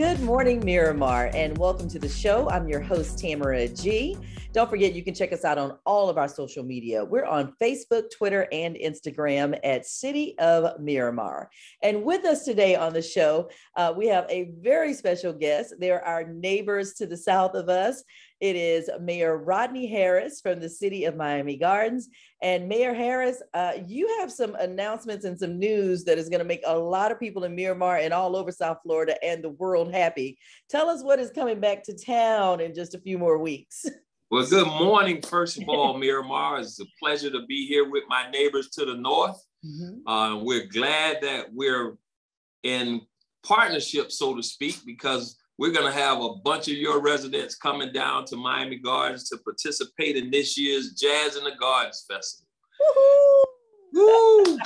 Good morning, Miramar, and welcome to the show. I'm your host, Tamara G. Don't forget, you can check us out on all of our social media. We're on Facebook, Twitter, and Instagram at City of Miramar. And with us today on the show, we have a very special guest. They're our neighbors to the south of us. It is Mayor Rodney Harris from the City of Miami Gardens. And Mayor Harris, you have some announcements and some news that is going to make a lot of people in Miramar and all over South Florida and the world happy. Tell us what is coming back to town in just a few more weeks. Well, good morning, first of all, Miramar. It's a pleasure to be here with my neighbors to the north. Mm-hmm. We're glad that we're in partnership, so to speak, because we're going to have a bunch of your residents coming down to Miami Gardens to participate in this year's Jazz in the Gardens Festival. Woo-hoo!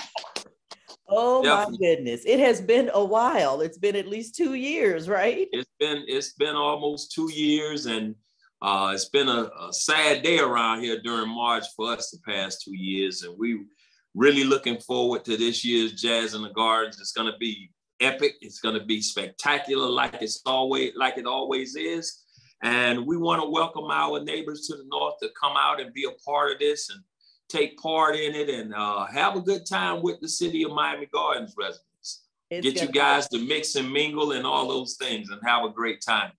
Oh, definitely. My goodness. It has been a while. It's been at least 2 years, right? It's been almost 2 years, and it's been a sad day around here during March for us the past 2 years. And we really looking forward to this year's Jazz in the Gardens. It's going to be epic. It's going to be spectacular like it always is. And we want to welcome our neighbors to the north to come out and be a part of this and take part in it and have a good time with the City of Miami Gardens residents. Get you guys to mix and mingle and all those things and have a great time.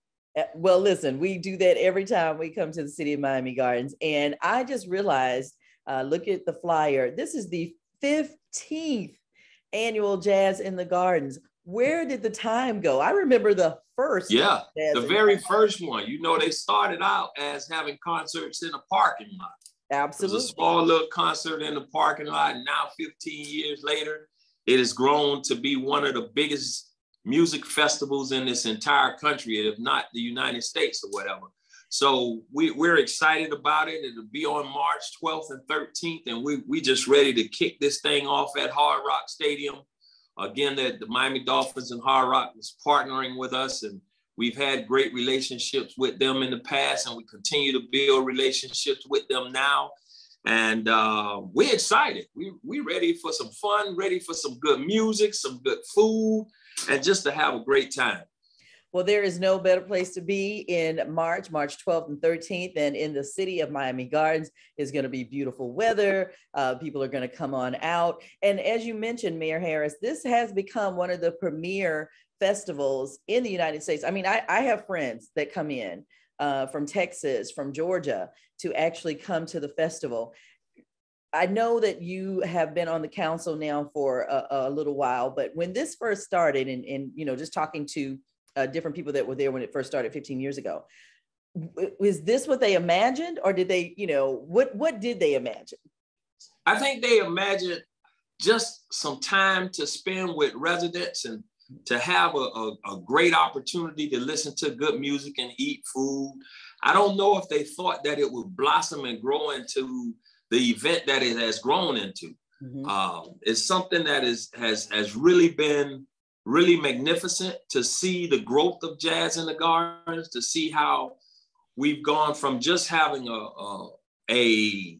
Well, listen, we do that every time we come to the City of Miami Gardens. And I just realized, look at the flyer. This is the 15th annual Jazz in the Gardens. Where did the time go? I remember the first. Yeah, the very first one. You know, they started out as having concerts in a parking lot. Absolutely. It was a small little concert in the parking lot. And now 15 years later, it has grown to be one of the biggest music festivals in this entire country, if not the United States or whatever. So we're excited about it. It'll be on March 12th and 13th. And we just ready to kick this thing off at Hard Rock Stadium. Again, the Miami Dolphins and Hard Rock is partnering with us, and we've had great relationships with them in the past, and we continue to build relationships with them now. And we're excited. We're ready for some fun, ready for some good music, some good food, and just to have a great time. Well, there is no better place to be in March 12th and 13th, than in the City of Miami Gardens. It's going to be beautiful weather. People are going to come on out. And as you mentioned, Mayor Harris, this has become one of the premier festivals in the United States. I mean, I have friends that come in from Texas, from Georgia, to actually come to the festival. I know that you have been on the council now for a little while, but when this first started and you know, just talking to different people that were there when it first started 15 years ago, was this what they imagined, or did they, you know, what did they imagine? I think they imagined just some time to spend with residents and to have a great opportunity to listen to good music and eat food. I don't know if they thought that it would blossom and grow into the event that it has grown into. Mm-hmm. It's something that has really been really magnificent to see the growth of Jazz in the Gardens, to see how we've gone from just having a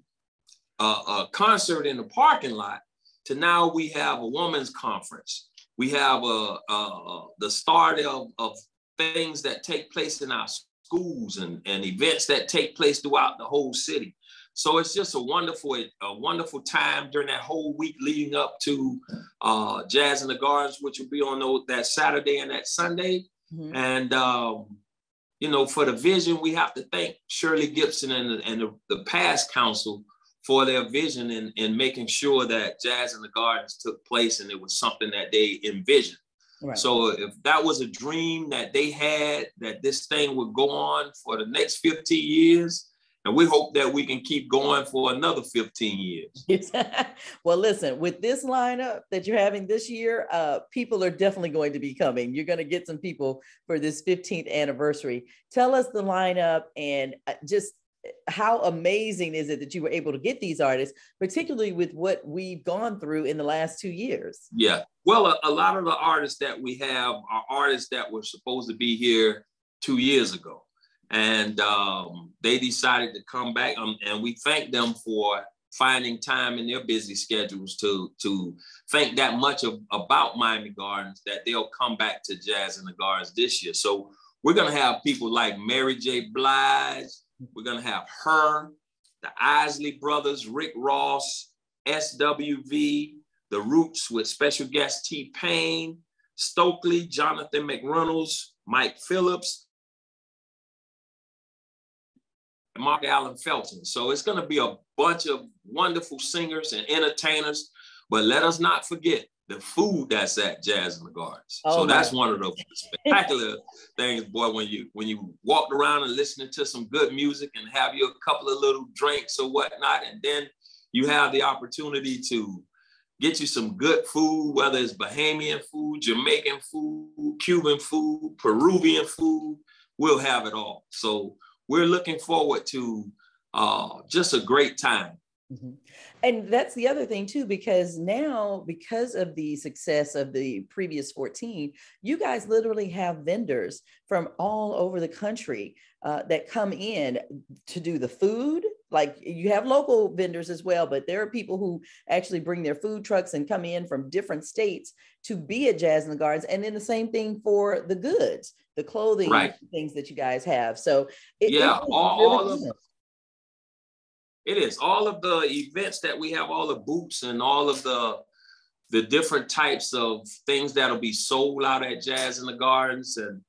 concert in the parking lot to now we have a women's conference. We have the start of things that take place in our schools and events that take place throughout the whole city. So it's just a wonderful time during that whole week leading up to Jazz in the Gardens, which will be on that Saturday and that Sunday. Mm-hmm. And, you know, for the vision, we have to thank Shirley Gibson and the past council for their vision in making sure that Jazz in the Gardens took place and it was something that they envisioned. Right. So if that was a dream that they had, that this thing would go on for the next 15 years, and we hope that we can keep going for another 15 years. Well, listen, with this lineup that you're having this year, people are definitely going to be coming. You're going to get some people for this 15th anniversary. Tell us the lineup and just how amazing is it that you were able to get these artists, particularly with what we've gone through in the last 2 years? Yeah, well, a lot of the artists that we have are artists that were supposed to be here 2 years ago. And they decided to come back, and we thank them for finding time in their busy schedules to think that much about Miami Gardens that they'll come back to Jazz in the Gardens this year. So we're going to have people like Mary J. Blige. We're going to have her, the Isley Brothers, Rick Ross, SWV, The Roots with special guest T-Pain, Stokely, Jonathan McReynolds, Mike Phillips, Mark Allen Felton. So it's going to be a bunch of wonderful singers and entertainers, but let us not forget the food that's at Jazz in the Gardens. Oh, so that's one of the spectacular things, boy, when you walk around and listening to some good music and have you a couple of little drinks or whatnot, and then you have the opportunity to get you some good food, whether it's Bahamian food, Jamaican food, Cuban food, Peruvian food, we'll have it all. So we're looking forward to just a great time. Mm-hmm. And that's the other thing too, because now, because of the success of the previous 14, you guys literally have vendors from all over the country that come in to do the food. Like, you have local vendors as well, but there are people who actually bring their food trucks and come in from different states to be at Jazz in the Gardens. And then the same thing for the goods, the clothing, right, things that you guys have. So it is all of the events that we have, all the booths and all of the different types of things that'll be sold out at Jazz in the Gardens. And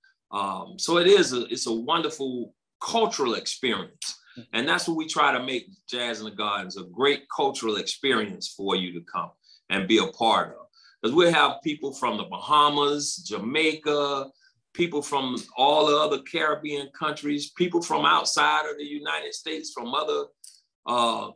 so it's a wonderful cultural experience. And that's what we try to make Jazz in the Gardens, a great cultural experience for you to come and be a part of. Because we have people from the Bahamas, Jamaica, people from all the other Caribbean countries, people from outside of the United States, from other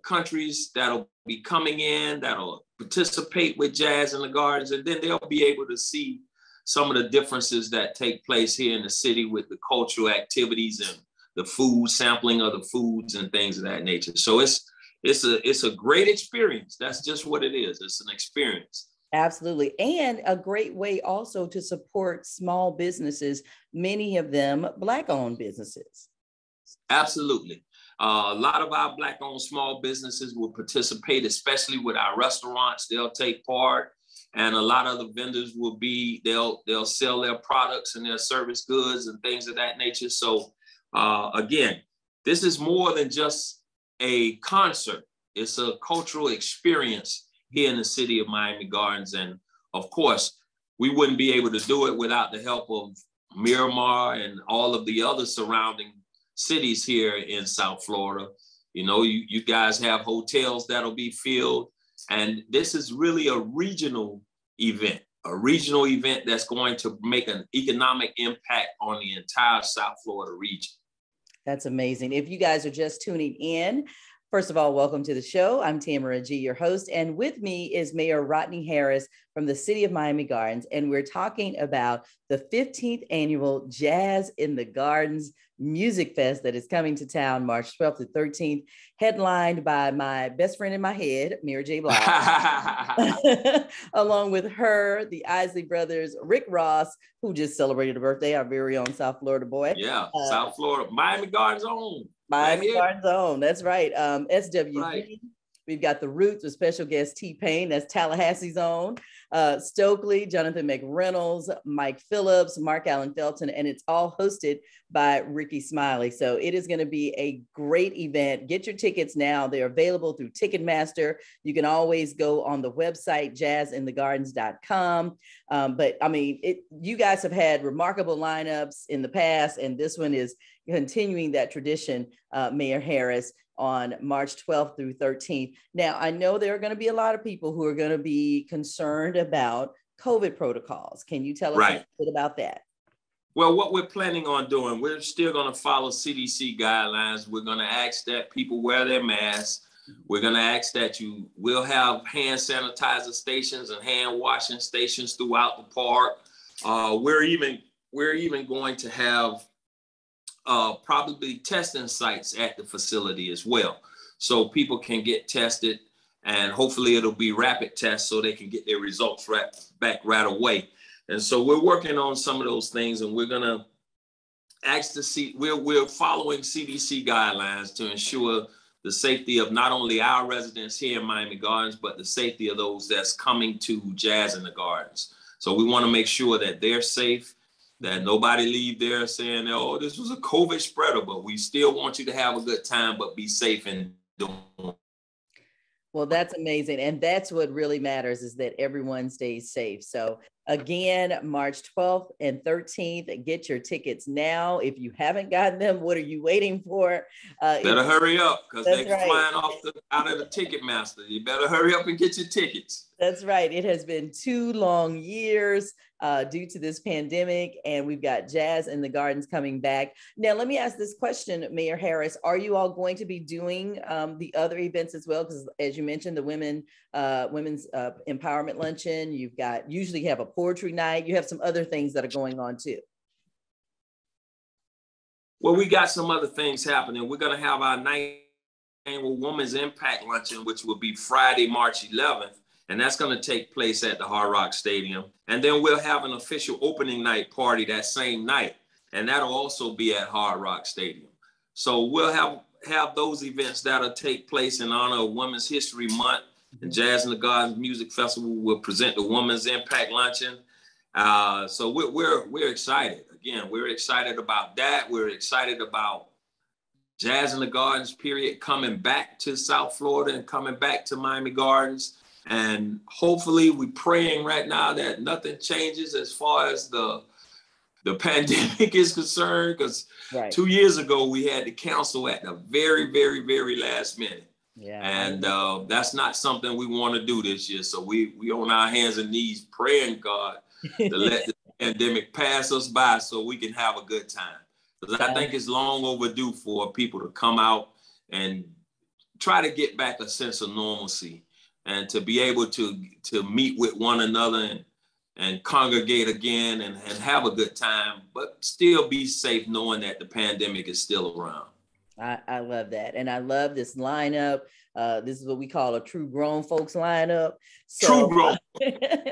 countries that'll be coming in, that'll participate with Jazz in the Gardens, and then they'll be able to see some of the differences that take place here in the city with the cultural activities and the food, sampling of the foods and things of that nature. So it's a great experience. That's just what it is. It's an experience. Absolutely. And a great way also to support small businesses, many of them Black-owned businesses. Absolutely. A lot of our Black-owned small businesses will participate, especially with our restaurants. They'll take part, and a lot of the vendors will they'll sell their products and their service goods and things of that nature. So again, this is more than just a concert. It's a cultural experience here in the city of Miami Gardens. And of course, we wouldn't be able to do it without the help of Miramar and all of the other surrounding cities here in South Florida. You know, you guys have hotels that'll be filled. And this is really a regional event that's going to make an economic impact on the entire South Florida region. That's amazing. If you guys are just tuning in, first of all, welcome to the show. I'm Tamara G, your host, and with me is Mayor Rodney Harris from the City of Miami Gardens, and we're talking about the 15th annual Jazz in the Gardens Music Fest that is coming to town March 12th to 13th, headlined by my best friend in my head, Mary J. Blige, along with her, the Isley Brothers, Rick Ross, who just celebrated a birthday, our very own South Florida boy. Yeah, South Florida, Miami Gardens own. Miami Gardens own, that's right. SWV. Right. We've got The Roots with special guest T-Pain, that's Tallahassee's own, Stokely, Jonathan McReynolds, Mike Phillips, Mark Allen Felton, and it's all hosted by Ricky Smiley. So it is going to be a great event. Get your tickets now. They're available through Ticketmaster. You can always go on the website, jazzinthegardens.com. But I mean, you guys have had remarkable lineups in the past, and this one is continuing that tradition, Mayor Harris, on March 12th through 13th. Now, I know there are going to be a lot of people who are going to be concerned about COVID protocols. Can you tell us a bit about that? Well, what we're planning on doing, we're still going to follow CDC guidelines. We're going to ask that people wear their masks. We're going to ask that you will have hand sanitizer stations and hand washing stations throughout the park. We're even going to have probably testing sites at the facility as well. So people can get tested, and hopefully it'll be rapid tests so they can get their results back right away. And so we're working on some of those things, and we're going to ask to see, we're following CDC guidelines to ensure the safety of not only our residents here in Miami Gardens, but the safety of those that's coming to Jazz in the Gardens. So we want to make sure that they're safe, that nobody leave there saying, oh, this was a COVID spreader, but we still want you to have a good time, but be safe and doing. Well, that's amazing. And that's what really matters, is that everyone stays safe. So again, March 12th and 13th, get your tickets now. If you haven't gotten them, what are you waiting for? Better hurry up, because they're right. flying out of the Ticketmaster. You better hurry up and get your tickets. That's right. It has been 2 long years due to this pandemic, and we've got Jazz in the Gardens coming back. Now, let me ask this question, Mayor Harris. Are you all going to be doing the other events as well? Because as you mentioned, the women's empowerment luncheon, usually have a poetry night. You have some other things that are going on too. Well, we got some other things happening. We're going to have our 9th annual Women's Impact Luncheon, which will be Friday, March 11th. And that's going to take place at the Hard Rock Stadium. And then we'll have an official opening night party that same night. And that'll also be at Hard Rock Stadium. So we'll have those events that'll take place in honor of Women's History Month. And Jazz in the Gardens Music Festival will present the Women's Impact Luncheon. So we're excited. Again, we're excited about that. We're excited about Jazz in the Gardens, period, coming back to South Florida and coming back to Miami Gardens. And hopefully we're praying right now that nothing changes as far as the pandemic is concerned, because 2 years ago we had to cancel at the very, very, very last minute. Yeah. And that's not something we want to do this year. So we on our hands and knees praying God to let the pandemic pass us by so we can have a good time. Because I think it's long overdue for people to come out and try to get back a sense of normalcy, and to be able to meet with one another and congregate again and have a good time, but still be safe knowing that the pandemic is still around. I love that. And I love this lineup. This is what we call a true grown folks lineup. So, true grown.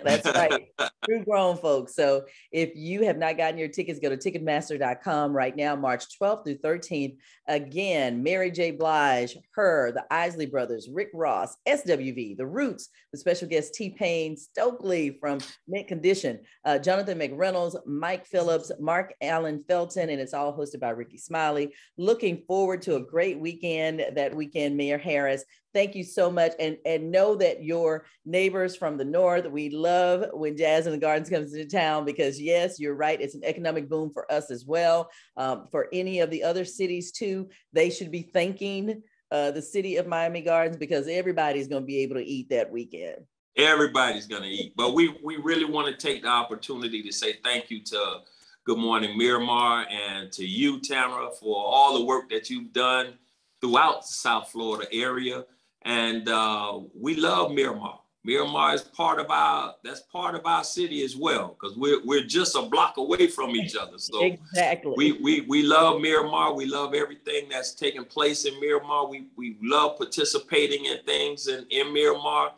That's right. True grown folks. So if you have not gotten your tickets, go to Ticketmaster.com right now, March 12th through 13th. Again, Mary J. Blige, Her, the Isley Brothers, Rick Ross, SWV, The Roots, the special guest T-Pain, Stokely from Mint Condition, Jonathan McReynolds, Mike Phillips, Mark Allen Felton, and it's all hosted by Ricky Smiley. Looking forward to a great weekend that weekend, Mayor Harris. Thank you so much. And know that your neighbors from the north, we love when Jazz in the Gardens comes into town, because yes, you're right. It's an economic boom for us as well. For any of the other cities too, they should be thanking the city of Miami Gardens, because everybody's going to be able to eat that weekend. Everybody's going to eat. But we really want to take the opportunity to say thank you to Good Morning Miramar and to you, Tamara, for all the work that you've done throughout the South Florida area. And we love Miramar. Miramar is part of our city as well, because we're just a block away from each other. So exactly. We love Miramar. We love everything that's taking place in Miramar. We love participating in things in Miramar,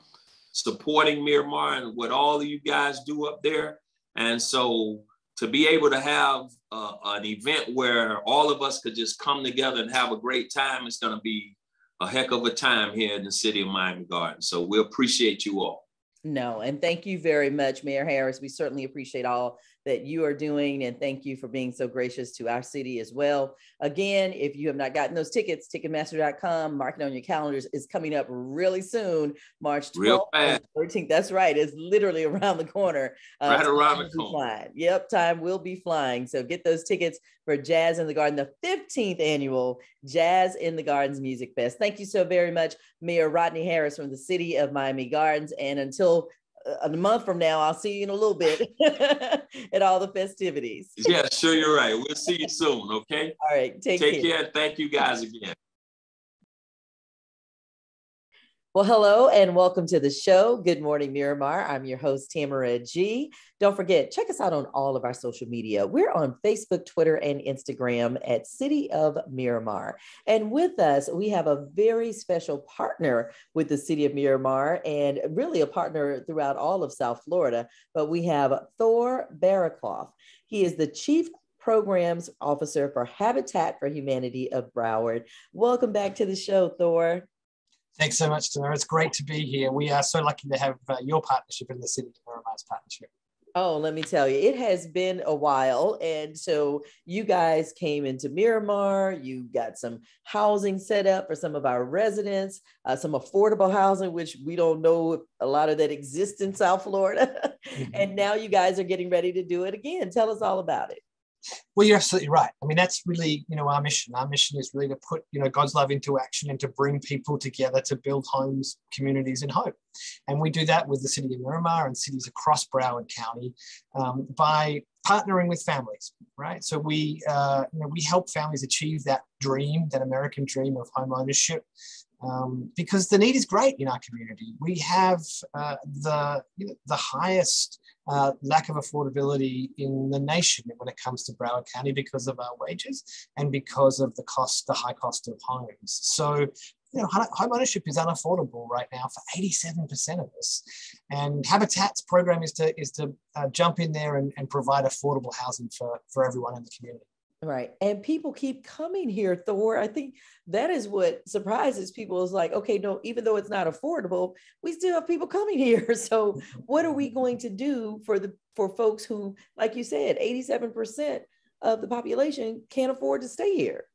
supporting Miramar and what all of you guys do up there. And so to be able to have an event where all of us could just come together and have a great time, it's going to be a heck of a time here in the city of Miami Gardens. So we appreciate you all. No, and thank you very much, Mayor Harris. We certainly appreciate all that you are doing, and thank you for being so gracious to our city as well. Again, if you have not gotten those tickets, Ticketmaster.com, mark it on your calendars. Is coming up really soon, March 12th and 13th. That's right. It's literally around the corner. Right around the corner. Yep, time will be flying. So get those tickets for Jazz in the Garden, the 15th annual Jazz in the Gardens Music Fest. Thank you so very much, Mayor Rodney Harris from the City of Miami Gardens. And until a month from now, I'll see you in a little bit at all the festivities. Yeah, sure, you're right. We'll see you soon, okay? All right, take care. Thank you guys again. Well, hello and welcome to the show. Good morning, Miramar. I'm your host, Tamara G. Don't forget, check us out on all of our social media. We're on Facebook, Twitter, and Instagram at City of Miramar. And with us, we have a very special partner with the City of Miramar, and really a partner throughout all of South Florida. But we have Thor Barakloff. He is the Chief Programs Officer for Habitat for Humanity of Broward. Welcome back to the show, Thor. Thanks so much, Tamara. It's great to be here. We are so lucky to have your partnership in the City of Miramar's partnership. Oh, let me tell you, it has been a while. And so you guys came into Miramar, you got some housing set up for some of our residents, some affordable housing, which we don't know if a lot of that exists in South Florida. And now you guys are getting ready to do it again. Tell us all about it. Well, you're absolutely right. I mean, that's really, our mission. Our mission is really to put, God's love into action and to bring people together to build homes, communities, and hope. And we do that with the City of Miramar and cities across Broward County by partnering with families, right? So we help families achieve that dream, that American dream of home ownership. Because the need is great in our community. We have the highest lack of affordability in the nation when it comes to Broward County because of our wages and because of the high cost of homes. So, home ownership is unaffordable right now for 87% of us. And Habitat's program is to jump in there and provide affordable housing for everyone in the community. Right. And people keep coming here, Thor. I think that is what surprises people is like, okay, no, even though it's not affordable, we still have people coming here. So what are we going to do for folks who, like you said, 87% of the population can't afford to stay here?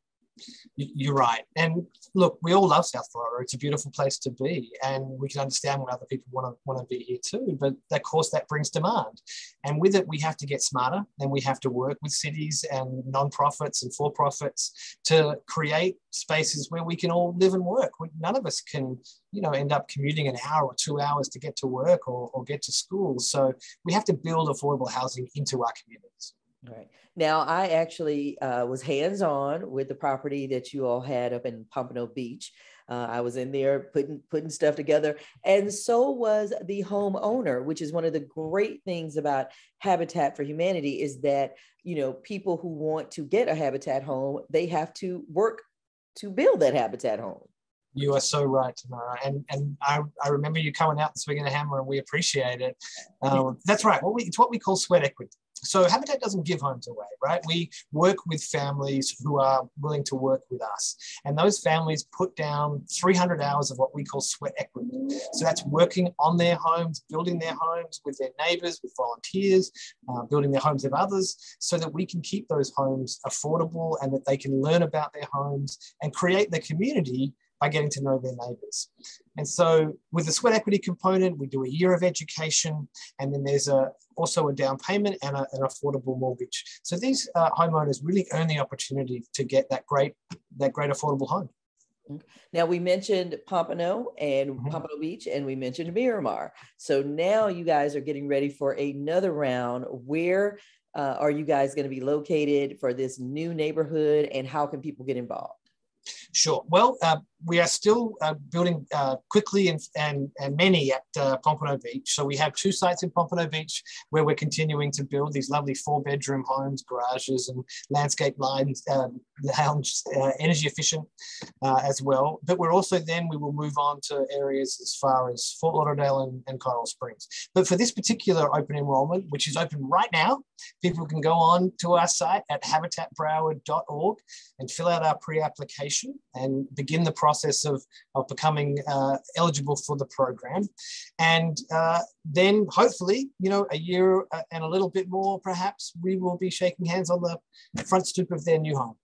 You're right. And look, we all love South Florida. It's a beautiful place to be. And we can understand when other people want to be here too. But of course, that brings demand. And with it, we have to get smarter and we have to work with cities and nonprofits and for-profits to create spaces where we can all live and work. None of us can, end up commuting an hour or 2 hours to get to work or get to school. So we have to build affordable housing into our communities. Right. Now, I actually was hands-on with the property that you all had up in Pompano Beach. I was in there putting stuff together. And so was the homeowner, which is one of the great things about Habitat for Humanity is that, people who want to get a Habitat home, they have to work to build that Habitat home. You are so right, Tamara. And I remember you coming out and swinging a hammer, and we appreciate it. That's right. It's what we call sweat equity. So Habitat doesn't give homes away, right? We work with families who are willing to work with us. And those families put down 300 hours of what we call sweat equity. So that's working on their homes, building their homes with their neighbors, with volunteers, building their homes of others, so that we can keep those homes affordable and that they can learn about their homes and create the community by getting to know their neighbors. And so with the sweat equity component, we do a year of education, and then there's also a down payment and an affordable mortgage. So these homeowners really earn the opportunity to get that great affordable home. Now we mentioned Pompano and Pompano Beach, and we mentioned Miramar. So now you guys are getting ready for another round. Where are you guys going to be located for this new neighborhood, and how can people get involved? Sure. Well, we are still building quickly and many at Pompano Beach. So we have 2 sites in Pompano Beach where we're continuing to build these lovely 4-bedroom homes, garages, and landscape lines, lounge, energy efficient as well. But we will move on to areas as far as Fort Lauderdale and Coral Springs. But for this particular open enrollment, which is open right now, people can go on to our site at habitatbroward.org and fill out our pre-application and begin the process of becoming eligible for the program. And then hopefully, a year and a little bit more, perhaps, we will be shaking hands on the front stoop of their new home.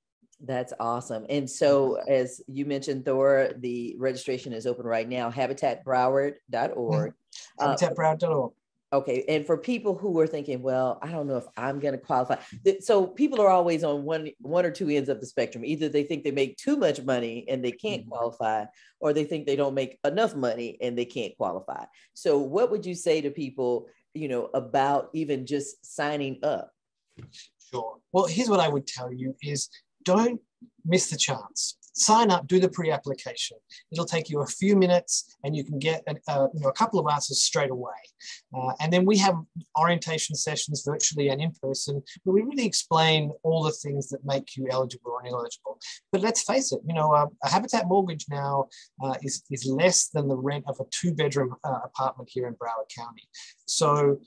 That's awesome. And so as you mentioned, Thor, the registration is open right now, habitatbroward.org. Habitatbroward.org. Okay. And for people who are thinking, well, I don't know if I'm going to qualify. So people are always on one or two ends of the spectrum. Either they think they make too much money and they can't qualify, or they think they don't make enough money and they can't qualify. So what would you say to people, about even just signing up? Sure. Well, here's what I would tell you is don't miss the chance. sign up, do the pre-application. It'll take you a few minutes and you can get a couple of answers straight away. And then we have orientation sessions virtually and in person where we really explain all the things that make you eligible or ineligible. But let's face it, a Habitat mortgage now is less than the rent of a 2-bedroom apartment here in Broward County. So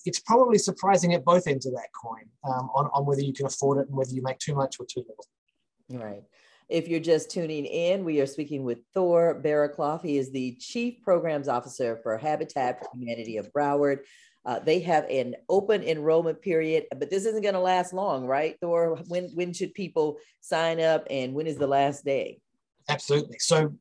it's probably surprising at both ends of that coin on whether you can afford it and whether you make too much or too little. Right. If you're just tuning in, we are speaking with Thor Barraclough. He is the Chief Programs Officer for Habitat for Humanity of Broward. They have an open enrollment period, but this isn't going to last long, right, Thor? When should people sign up and when is the last day? Absolutely. So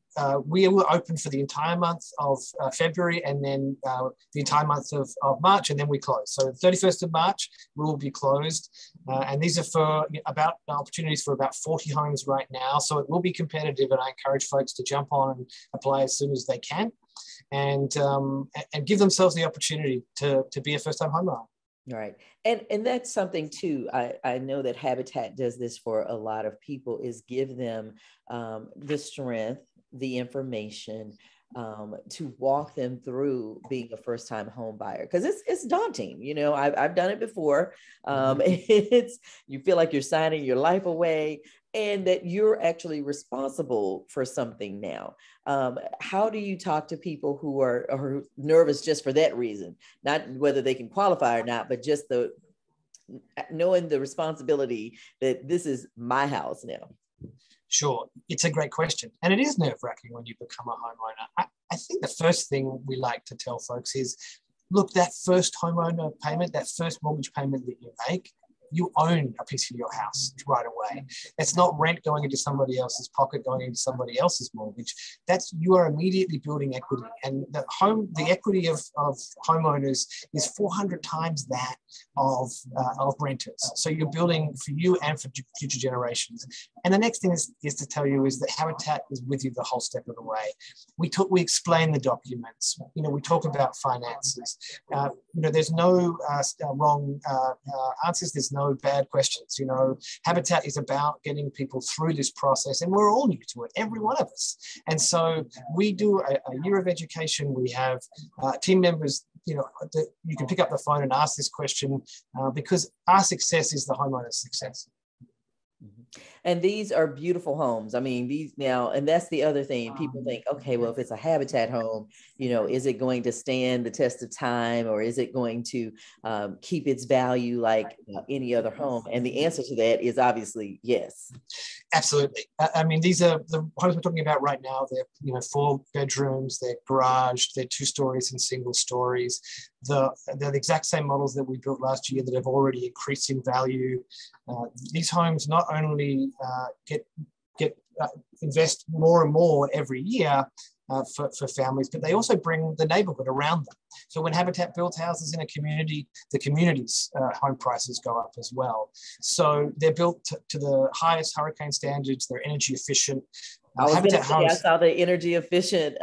we were open for the entire month of February and then the entire month of March, and then we close. So the 31st of March, we will be closed. And these are for about opportunities for about 40 homes right now. So it will be competitive, and I encourage folks to jump on and apply as soon as they can and give themselves the opportunity to be a first-time homeowner. Right. And that's something too. I know that Habitat does this for a lot of people, is give them the strength, the information to walk them through being a first-time home buyer. Because it's daunting. I've done it before. You feel like you're signing your life away and that you're actually responsible for something now. How do you talk to people who are nervous just for that reason? Not whether they can qualify or not, but just knowing the responsibility that this is my house now. Sure. It's a great question. And it is nerve-wracking when you become a homeowner. I think the first thing we like to tell folks is, look, that first homeowner payment, that first mortgage payment that you make, you own a piece of your house right away. It's not rent going into somebody else's pocket, going into somebody else's mortgage. You are immediately building equity. And the equity of homeowners is 400 times that of renters. So you're building for you and for future generations. And the next thing is to tell you is that Habitat is with you the whole step of the way. We explain the documents. We talk about finances. There's no wrong answers. There's no bad questions. Habitat is about getting people through this process, and we're all new to it, every one of us. And so we do a year of education. We have team members, that you can pick up the phone and ask this question because our success is the homeowner's success. And these are beautiful homes. I mean, these now, and that's the other thing. People think, okay, well, if it's a Habitat home, is it going to stand the test of time, or is it going to keep its value like any other home? And the answer to that is obviously yes. Absolutely. I mean, these are the homes we're talking about right now. They're 4 bedrooms, they're garaged, they're 2 stories and single stories. They're the exact same models that we built last year that have already increased in value. These homes not only invest more and more every year for families, but they also bring the neighborhood around them. So when Habitat builds houses in a community, the community's home prices go up as well. So they're built to the highest hurricane standards. They're energy efficient. I saw the energy efficient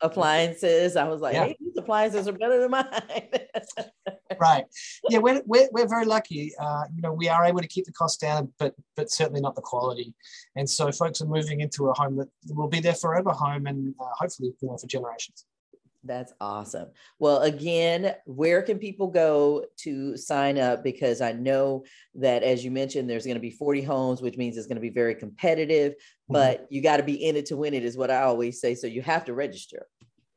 appliances. I was like, hey, these appliances are better than mine. Right. Yeah, we're very lucky. We are able to keep the cost down, but certainly not the quality. And so folks are moving into a home that will be their forever home, and hopefully for generations. That's awesome. Well, again, where can people go to sign up? Because I know that, as you mentioned, there's going to be 40 homes, which means it's going to be very competitive, but you got to be in it to win it is what I always say. So you have to register.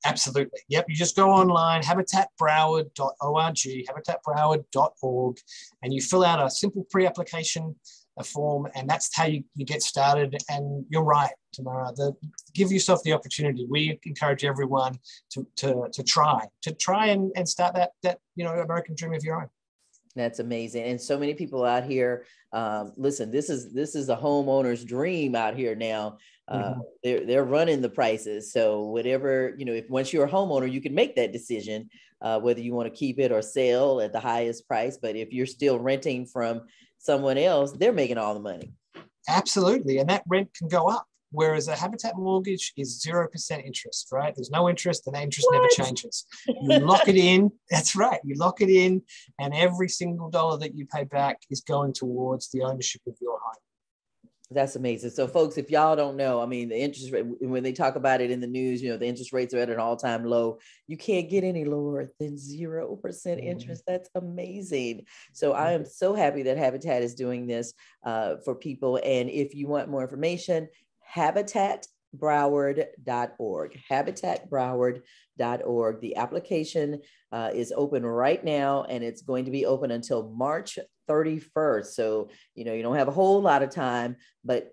Absolutely. Yep. You just go online, habitatbroward.org, habitatbroward.org, and you fill out a simple pre-application form, and that's how you get started. And you're right, Tamara, give yourself the opportunity. We encourage everyone to try and start that American dream of your own. That's amazing. And so many people out here, listen, this is a homeowner's dream out here now. They're running the prices. So whatever, if once you're a homeowner, you can make that decision, whether you want to keep it or sell at the highest price. But if you're still renting from someone else, they're making all the money. Absolutely. And that rent can go up. Whereas a Habitat mortgage is 0% interest, right? There's no interest, and that interest never changes. You lock it in. That's right. You lock it in, and every single dollar that you pay back is going towards the ownership of your home. That's amazing. So folks, if y'all don't know, I mean, the interest rate, when they talk about it in the news, you know, the interest rates are at an all-time low. You can't get any lower than 0% interest. That's amazing. So I am so happy that Habitat is doing this for people. And if you want more information, habitatbroward.org, habitatbroward.org. The application is open right now, and it's going to be open until March 31st. So, you know, you don't have a whole lot of time, but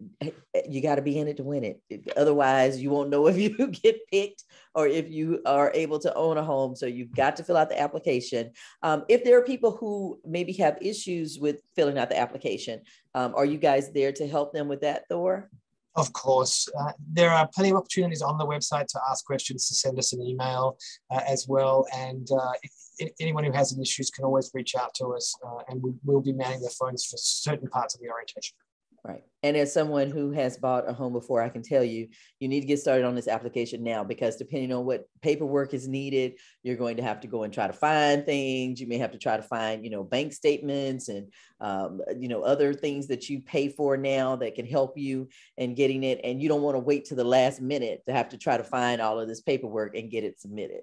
you got to be in it to win it. Otherwise, you won't know if you get picked or if you are able to own a home. So you've got to fill out the application. If there are people who maybe have issues with filling out the application, are you guys there to help them with that, Thor? Of course. There are plenty of opportunities on the website to ask questions, to send us an email as well. And anyone who has any issues can always reach out to us, and we will be manning the phones for certain parts of the orientation. Right. And as someone who has bought a home before, I can tell you, you need to get started on this application now, because depending on what paperwork is needed, you're going to have to go and try to find things. You may have to try to find, you know, bank statements and, you know, other things that you pay for now that can help you in getting it. And you don't want to wait to the last minute to have to try to find all of this paperwork and get it submitted.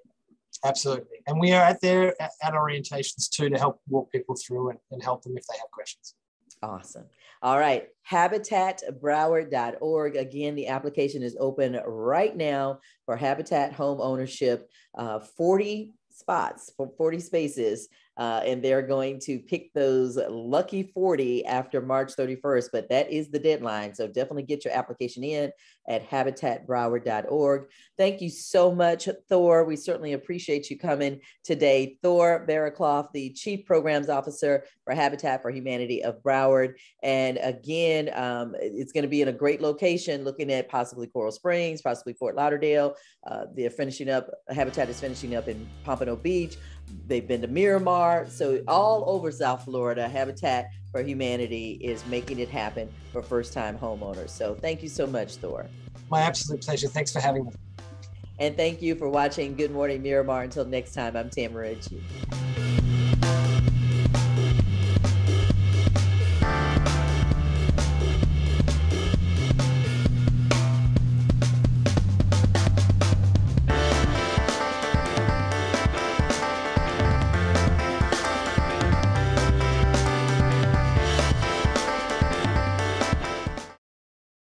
Absolutely. And we are out there at orientations too to help walk people through and help them if they have questions. Awesome. All right. Habitatbroward.org. Again, the application is open right now for Habitat home ownership, 40 spots for 40 spaces. And they're going to pick those lucky 40 after March 31st, but that is the deadline. So definitely get your application in at habitatbroward.org. Thank you so much, Thor. We certainly appreciate you coming today. Thor Barraclough, the Chief Programs Officer for Habitat for Humanity of Broward. And again, it's going to be in a great location, looking at possibly Coral Springs, possibly Fort Lauderdale. They're finishing up, Habitat is finishing up in Pompano Beach. They've been to Miramar. So all over South Florida, Habitat for Humanity is making it happen for first-time homeowners. So thank you so much, Thor. My absolute pleasure. Thanks for having me. And thank you for watching Good Morning Miramar. Until next time, I'm Tamara Ritchie.